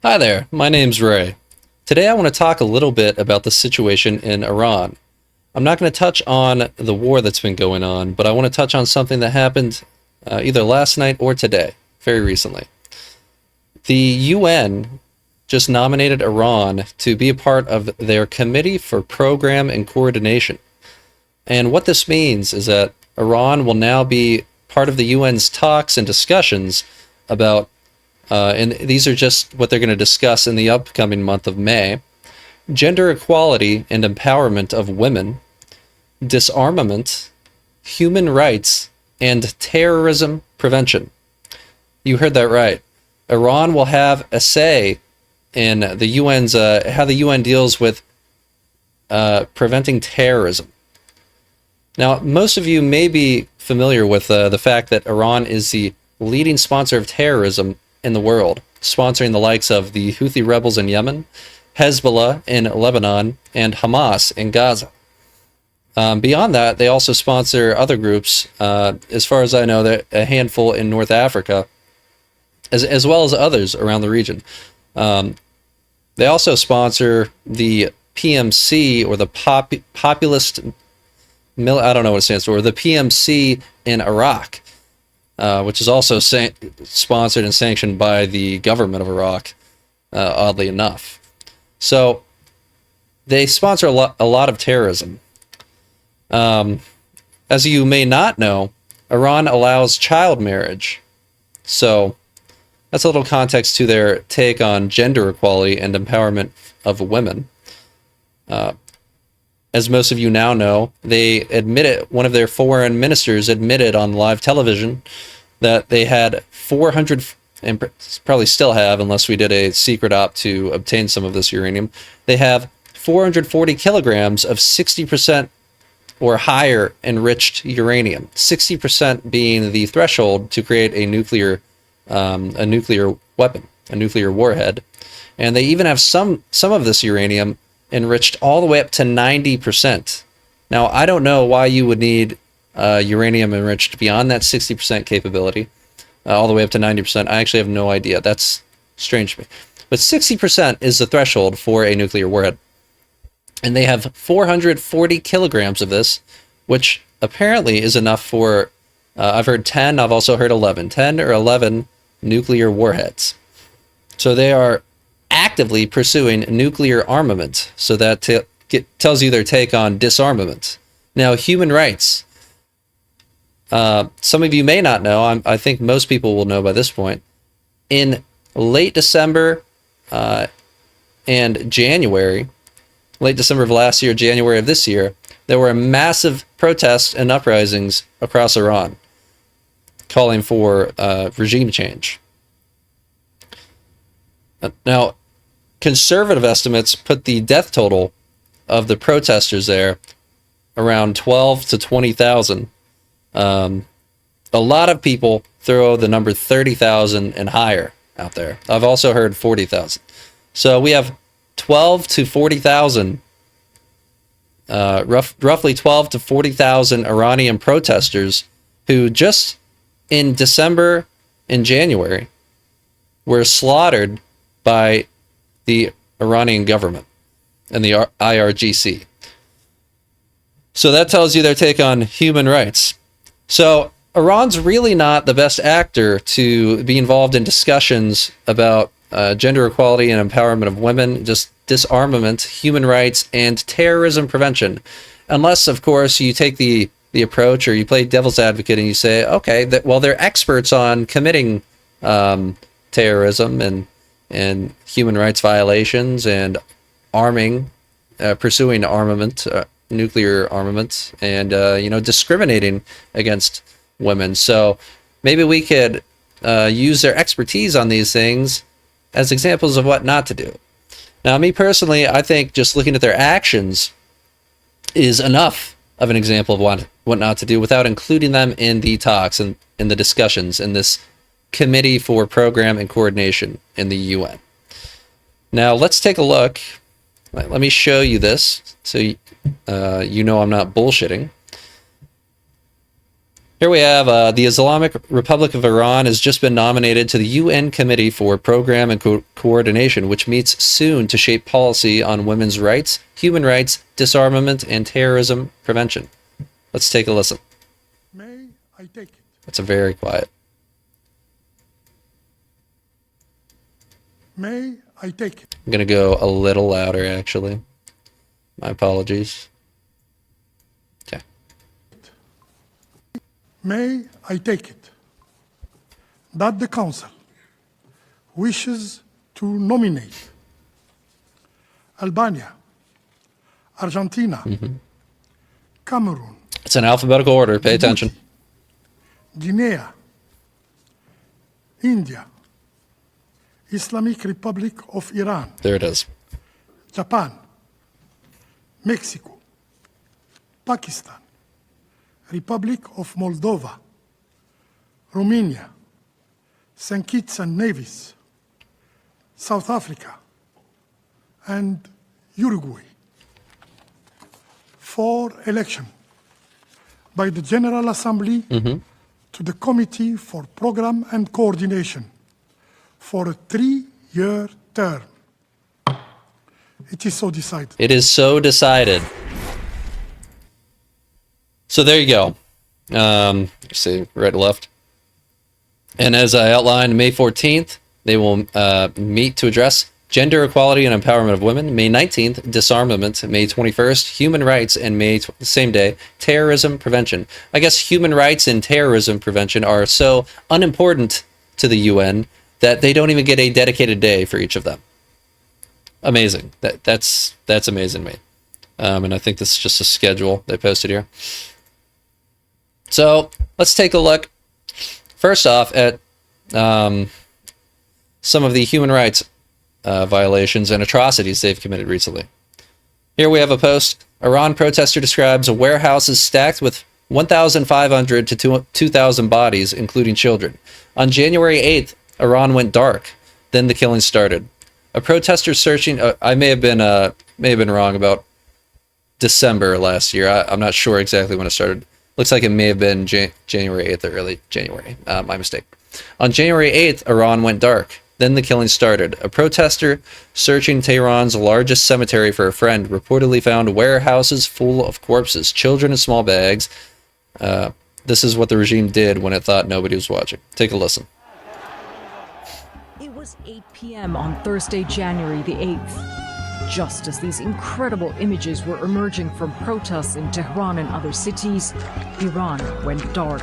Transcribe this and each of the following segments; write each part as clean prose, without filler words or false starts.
Hi there, my name's Ray. Today I want to talk a little bit about the situation in Iran. I'm not going to touch on the war that's been going on, but I want to touch on something that happened either last night or today, very recently. The UN just nominated Iran to be a part of their Committee for Program and Coordination. And what this means is that Iran will now be part of the UN's talks and discussions about and these are just what they're going to discuss in the upcoming month of May: gender equality and empowerment of women, disarmament, human rights, and terrorism prevention. You heard that right. Iran will have a say in the UN's how the UN deals with preventing terrorism. Now, most of you may be familiar with the fact that Iran is the leading sponsor of terrorism in the world, sponsoring the likes of the Houthi rebels in Yemen, Hezbollah in Lebanon, and Hamas in Gaza. Beyond that, they also sponsor other groups. As far as I know, a handful in North Africa, as well as others around the region. They also sponsor the PMC, or the Populist, I don't know what it stands for, the PMC in Iraq, which is also sponsored and sanctioned by the government of Iraq, oddly enough. So they sponsor a lot of terrorism. As you may not know, Iran allows child marriage. So that's a little context to their take on gender equality and empowerment of women. As most of you now know, they admitted, one of their foreign ministers admitted on live television that they had 400, and probably still have, unless we did a secret op to obtain some of this uranium, they have 440 kilograms of 60% or higher enriched uranium, 60% being the threshold to create a nuclear weapon, a nuclear warhead. And they even have some of this uranium enriched all the way up to 90%. Now, I don't know why you would need uranium enriched beyond that 60% capability, all the way up to 90%. I actually have no idea. That's strange to me. But 60% is the threshold for a nuclear warhead. And they have 440 kilograms of this, which apparently is enough for, I've heard 10, I've also heard 11. 10 or 11 nuclear warheads. So they are actively pursuing nuclear armament. So that tells you their take on disarmament. Now, human rights. Some of you may not know. I think most people will know by this point. In late December and January, late December of last year, January of this year, there were massive protests and uprisings across Iran calling for regime change. Now, conservative estimates put the death total of the protesters there around 12 to 20,000. A lot of people throw the number 30,000 and higher out there. I've also heard 40,000. So we have 12 to 40,000, roughly 12 to 40,000 Iranian protesters who just in December and January were slaughtered by the Iranian government and the IRGC. So that tells you their take on human rights. So Iran's really not the best actor to be involved in discussions about gender equality and empowerment of women, just disarmament, human rights, and terrorism prevention. Unless, of course, you take the approach, or you play devil's advocate and you say, okay, well, they're experts on committing terrorism and human rights violations and arming, pursuing armament, nuclear armament, and discriminating against women. So maybe we could use their expertise on these things as examples of what not to do. Now, me personally, I think just looking at their actions is enough of an example of what not to do without including them in the talks and in the discussions in this Committee for Program and Coordination in the UN. Now, let's take a look. Let me show you this so you know I'm not bullshitting. Here we have the Islamic Republic of Iran has just been nominated to the UN Committee for Program and Coordination, which meets soon to shape policy on women's rights, human rights, disarmament, and terrorism prevention. Let's take a listen. May I take it? It's a very quiet. May I take it? I'm going to go a little louder, actually. My apologies. Okay. May I take it that the Council wishes to nominate Albania, Argentina, Cameroon, It's in alphabetical order. Pay attention. Guinea, India, Islamic Republic of Iran, There it is. Japan, Mexico, Pakistan, Republic of Moldova, Romania, St. Kitts and Nevis, South Africa, and Uruguay for election by the General Assembly to the Committee for Program and Coordination for a 3-year term. It is so decided. It is so decided. So there you go. See, right to left. And as I outlined, May 14th, they will meet to address gender equality and empowerment of women. May 19th, disarmament. May 21st, human rights. And same day, terrorism prevention. I guess human rights and terrorism prevention are so unimportant to the UN that they don't even get a dedicated day for each of them. Amazing. That's amazing to me. And I think this is just a schedule they posted here. So let's take a look first off at some of the human rights violations and atrocities they've committed recently. Here we have a post. Iran protester describes warehouses stacked with 1,500 to 2,000 bodies, including children. On January 8th, Iran went dark. Then the killing started. A protester searching. I may have been wrong about December last year. I'm not sure exactly when it started. Looks like it may have been January 8th or early January. My mistake. On January 8th, Iran went dark. Then the killing started. A protester searching Tehran's largest cemetery for a friend reportedly found warehouses full of corpses, children in small bags. This is what the regime did when it thought nobody was watching. Take a listen. It was 8 p.m. on Thursday, January the 8th. Just as these incredible images were emerging from protests in Tehran and other cities, Iran went dark.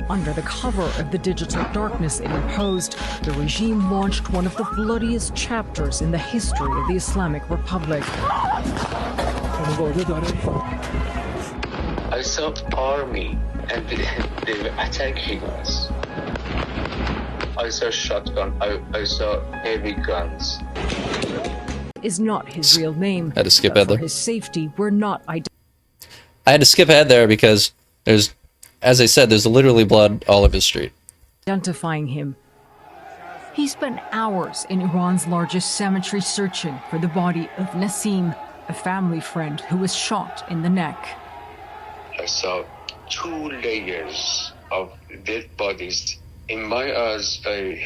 Under the cover of the digital darkness it imposed, the regime launched one of the bloodiest chapters in the history of the Islamic Republic. I saw army and they were attacking us. I saw shotgun, I saw heavy guns. Is not his real name. Had to skip but ahead there. for his safety, we're not I had to skip ahead there because there's, as I said, there's literally blood all over the street. identifying him. He spent hours in Iran's largest cemetery searching for the body of Nassim, a family friend who was shot in the neck. I saw 2 layers of dead bodies. In my eyes, I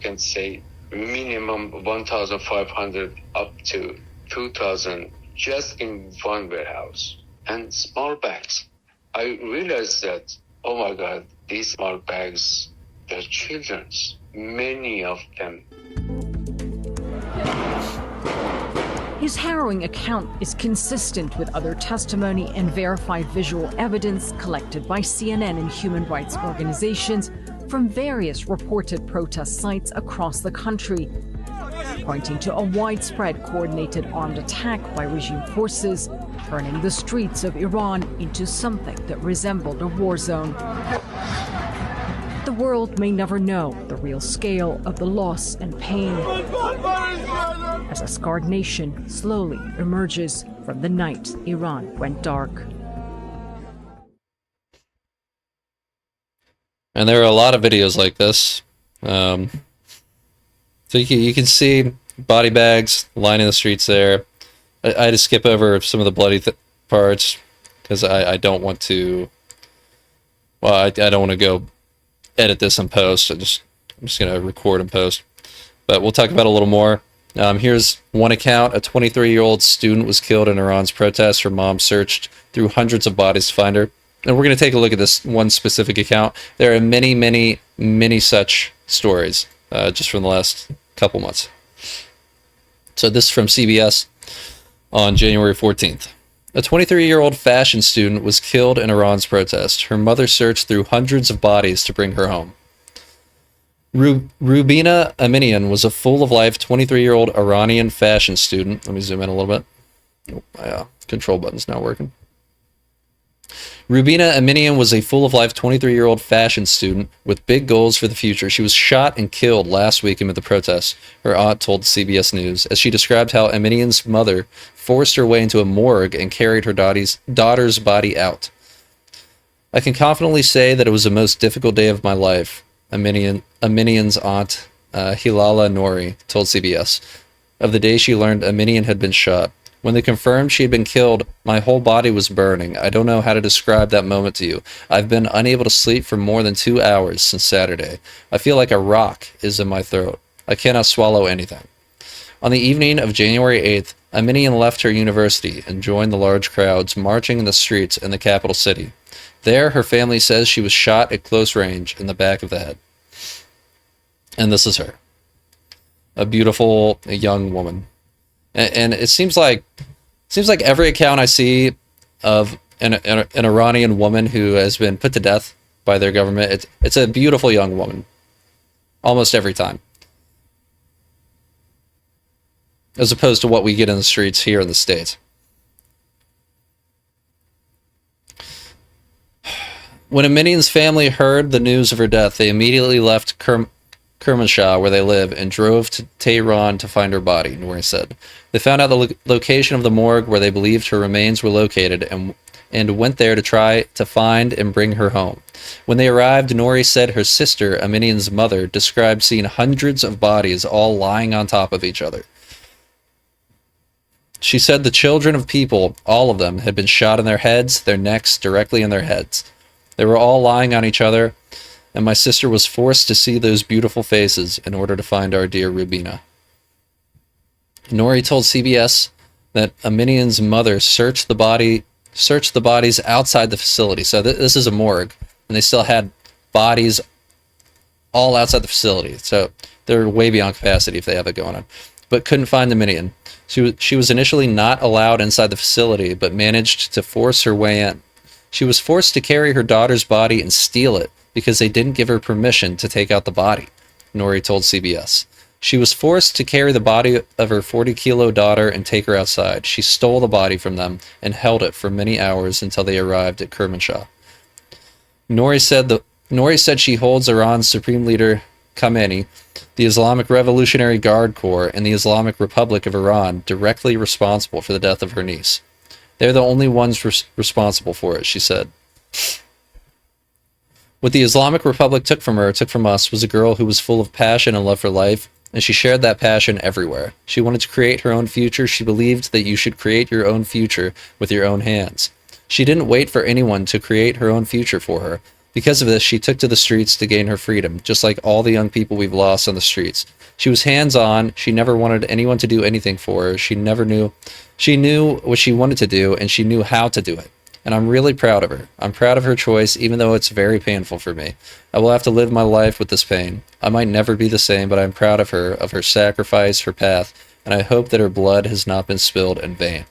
can say minimum 1,500 up to 2,000 just in one warehouse. And small bags. I realized that, oh my God, these small bags, they're children's. Many of them. His harrowing account is consistent with other testimony and verified visual evidence collected by CNN and human rights organizations from various reported protest sites across the country, pointing to a widespread coordinated armed attack by regime forces, turning the streets of Iran into something that resembled a war zone. The world may never know the real scale of the loss and pain as a scarred nation slowly emerges from the night Iran went dark. And there are a lot of videos like this. So you can see body bags lining the streets there. I had to skip over some of the bloody parts because I don't want to Well, I don't want to go edit this in post. I'm just going to record and post. But we'll talk about it a little more. Here's one account. A 23-year-old student was killed in Iran's protests. Her mom searched through hundreds of bodies to find her. And we're going to take a look at this one specific account. There are many, many, many such stories just from the last couple months. So this is from CBS on January 14th. A 23-year-old fashion student was killed in Iran's protest. Her mother searched through hundreds of bodies to bring her home. Rubina Aminian was a full-of-life 23-year-old Iranian fashion student. Let me zoom in a little bit. Oh, my control button's not working. Rubina Aminian was a full-of-life 23-year-old fashion student with big goals for the future. She was shot and killed last week amid the protests, her aunt told CBS News, as she described how Aminian's mother forced her way into a morgue and carried her daughter's body out. I can confidently say that it was the most difficult day of my life, Aminian's aunt, Hilala Nouri, told CBS, of the day she learned Aminian had been shot. When they confirmed she had been killed, my whole body was burning. I don't know how to describe that moment to you. I've been unable to sleep for more than 2 hours since Saturday. I feel like a rock is in my throat. I cannot swallow anything. On the evening of January 8th, Aminian left her university and joined the large crowds marching in the streets in the capital city. There, her family says she was shot at close range in the back of the head. And this is her. A beautiful young woman. And it seems like every account I see of an Iranian woman who has been put to death by their government, it's a beautiful young woman. Almost every time. As opposed to what we get in the streets here in the States. When Aminian's family heard the news of her death, they immediately left Kermanshah, where they live, and drove to Tehran to find her body, Nouri said. They found out the location of the morgue where they believed her remains were located and went there to try to find and bring her home. When they arrived, Nouri said her sister, Aminian's mother, described seeing hundreds of bodies all lying on top of each other. She said the children of people, all of them, had been shot in their heads, their necks, directly in their heads. They were all lying on each other, and my sister was forced to see those beautiful faces in order to find our dear Rubina. Nouri told CBS that Aminian's mother searched the bodies outside the facility. So this is a morgue, and they still had bodies all outside the facility. So they're way beyond capacity if they have it going on. But couldn't find Aminian. She was initially not allowed inside the facility, but managed to force her way in. She was forced to carry her daughter's body and steal it because they didn't give her permission to take out the body, Nouri told CBS. She was forced to carry the body of her 40-kilo daughter and take her outside. She stole the body from them and held it for many hours until they arrived at Kermanshah. Nouri said she holds Iran's Supreme Leader Khamenei, the Islamic Revolutionary Guard Corps, and the Islamic Republic of Iran directly responsible for the death of her niece. They're the only ones responsible for it, she said. What the Islamic Republic took from us, was a girl who was full of passion and love for life, and she shared that passion everywhere. She wanted to create her own future. She believed that you should create your own future with your own hands. She didn't wait for anyone to create her own future for her. Because of this, she took to the streets to gain her freedom, just like all the young people we've lost on the streets. She was hands-on. She never wanted anyone to do anything for her. She knew what she wanted to do, and she knew how to do it. And I'm really proud of her. I'm proud of her choice, even though it's very painful for me. I will have to live my life with this pain. I might never be the same, but I'm proud of her sacrifice, her path, and I hope that her blood has not been spilled in vain.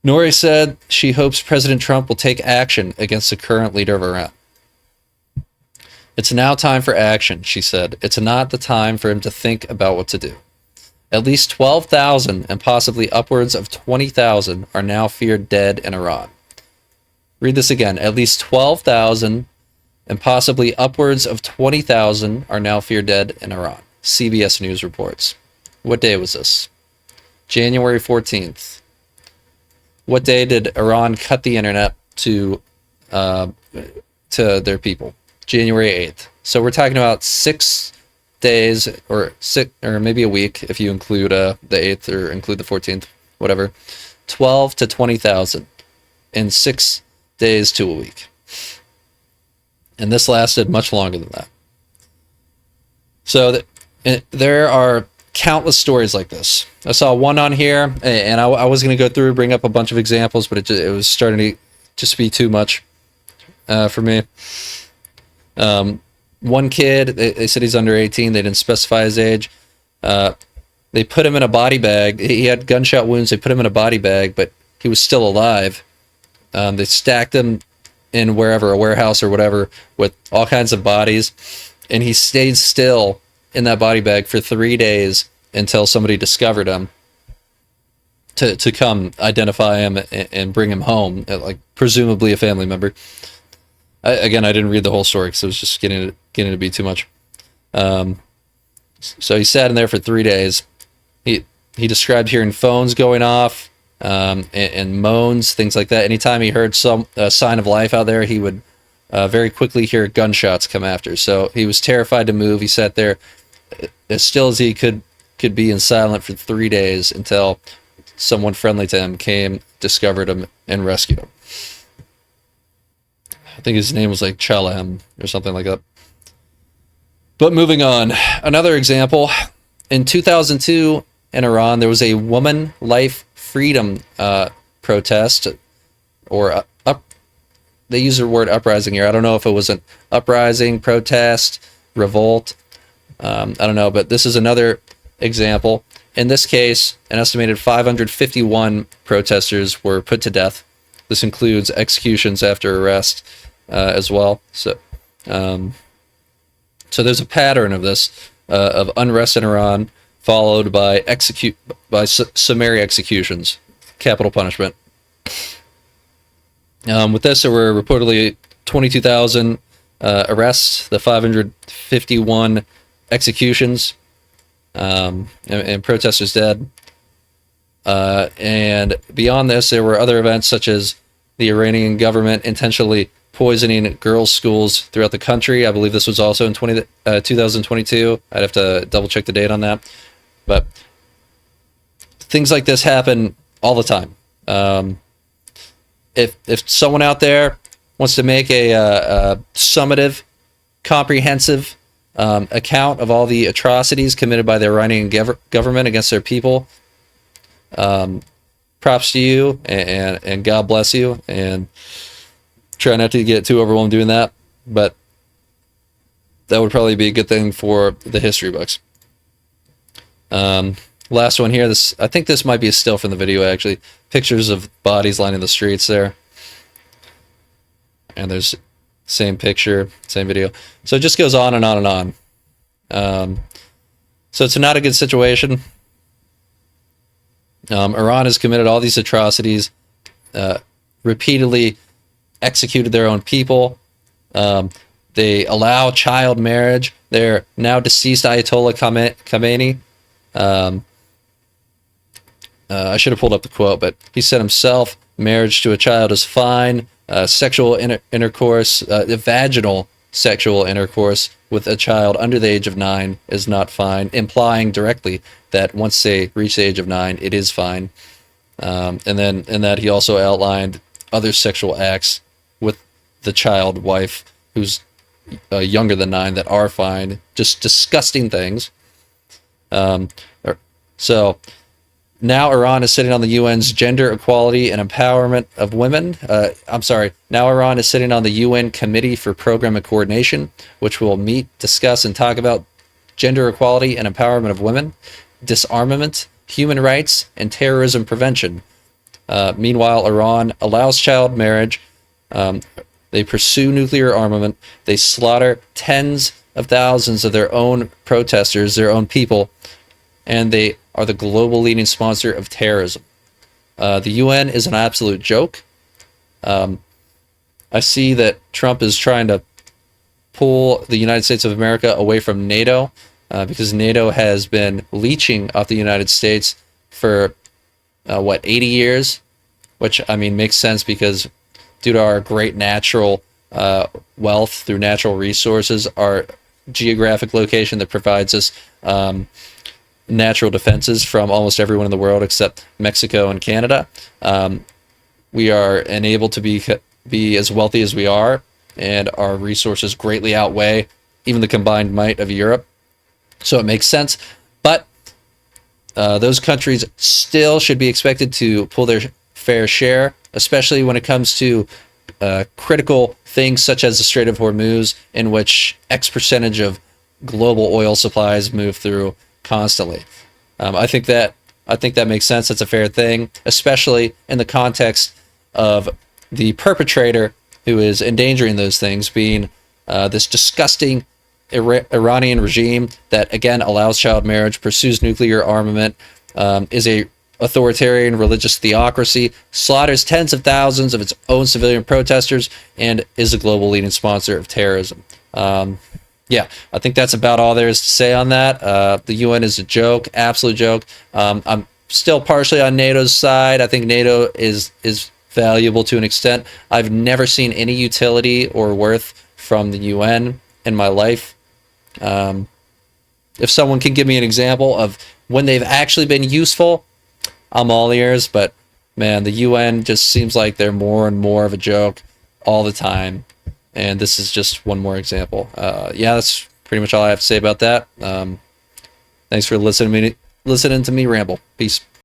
Nouri said she hopes President Trump will take action against the current leader of Iran. It's now time for action, she said. It's not the time for him to think about what to do. At least 12,000 and possibly upwards of 20,000 are now feared dead in Iran. Read this again. At least 12,000 and possibly upwards of 20,000 are now feared dead in Iran. CBS News reports. What day was this? January 14th. What day did Iran cut the internet to their people? January 8th. So we're talking about 6 days, or maybe a week if you include the 8th or include the 14th, whatever. 12 to 20,000 in 6 days to a week. And this lasted much longer than that. So there are countless stories like this. I saw one on here, and I was going to go through, bring up a bunch of examples, but it was starting to just be too much for me. One kid, they said he's under 18. They didn't specify his age. They put him in a body bag. He had gunshot wounds. They put him in a body bag, but he was still alive. They stacked him in a warehouse or whatever, with all kinds of bodies, and he stayed still in that body bag for 3 days until somebody discovered him to come identify him and bring him home, like presumably a family member. I didn't read the whole story because it was just getting to be too much. So he sat in there for 3 days. He described hearing phones going off, and moans, things like that. Anytime he heard some sign of life out there, he would very quickly hear gunshots come after. So he was terrified to move. He sat there as still as he could be and silent for 3 days until someone friendly to him came, discovered him, and rescued him. I think his name was like Chalahem or something like that. But moving on, another example. In 2002 in Iran, there was a woman life freedom protest, or they use the word uprising here. I don't know if it was an uprising, protest, revolt. I don't know, but this is another example. In this case, an estimated 551 protesters were put to death. This includes executions after arrest as well. So there's a pattern of this, of unrest in Iran, followed by summary executions, capital punishment. With this, there were reportedly 22,000 arrests, the 551 executions, and protesters dead. And beyond this, there were other events such as the Iranian government intentionally poisoning girls' schools throughout the country. I believe this was also in 2022. I'd have to double check the date on that. But things like this happen all the time. If someone out there wants to make a summative, comprehensive account of all the atrocities committed by the Iranian government against their people, props to you, and God bless you, and try not to get too overwhelmed doing that, but that would probably be a good thing for the history books. Last one here. I think this might be a still from the video, actually. Pictures of bodies lining the streets there. And there's same picture, same video. So it just goes on and on and on. So it's not a good situation. Iran has committed all these atrocities, repeatedly executed their own people. They allow child marriage. Their now deceased Ayatollah Khamenei, I should have pulled up the quote, but he said himself, marriage to a child is fine. Sexual intercourse, vaginal sexual intercourse with a child under the age of 9 is not fine, implying directly that once they reach the age of 9, it is fine. And then in that he also outlined other sexual acts with the child wife who's younger than 9 that are fine. Just disgusting things. So now Iran is sitting on the UN's Gender Equality and Empowerment of Women. Now Iran is sitting on the UN Committee for Program and Coordination, which will meet, discuss, and talk about gender equality and empowerment of women, disarmament, human rights, and terrorism prevention. Meanwhile, Iran allows child marriage. They pursue nuclear armament. They slaughter tens of thousands of their own protesters, their own people, and they are the global leading sponsor of terrorism. The UN is an absolute joke. I see that Trump is trying to pull the United States of America away from NATO, because NATO has been leeching off the United States for, 80 years? Which, I mean, makes sense because due to our great natural wealth through natural resources, our geographic location that provides us natural defenses from almost everyone in the world except Mexico and Canada. We are enabled to be as wealthy as we are and our resources greatly outweigh even the combined might of Europe. So it makes sense. But those countries still should be expected to pull their fair share, especially when it comes to critical things such as the Strait of Hormuz, in which X percentage of global oil supplies move through constantly. I think that makes sense. That's a fair thing, especially in the context of the perpetrator who is endangering those things being this disgusting Iranian regime that, again, allows child marriage, pursues nuclear armament, is a authoritarian religious theocracy, slaughters tens of thousands of its own civilian protesters, and is a global leading sponsor of terrorism. Yeah, I think that's about all there is to say on that. The UN is a joke, absolute joke. I'm still partially on NATO's side. I think NATO is valuable to an extent. I've never seen any utility or worth from the UN in my life. If someone can give me an example of when they've actually been useful, I'm all ears. But man, the UN just seems like they're more and more of a joke all the time. And this is just one more example. Yeah, that's pretty much all I have to say about that. Thanks for listening to me ramble. Peace.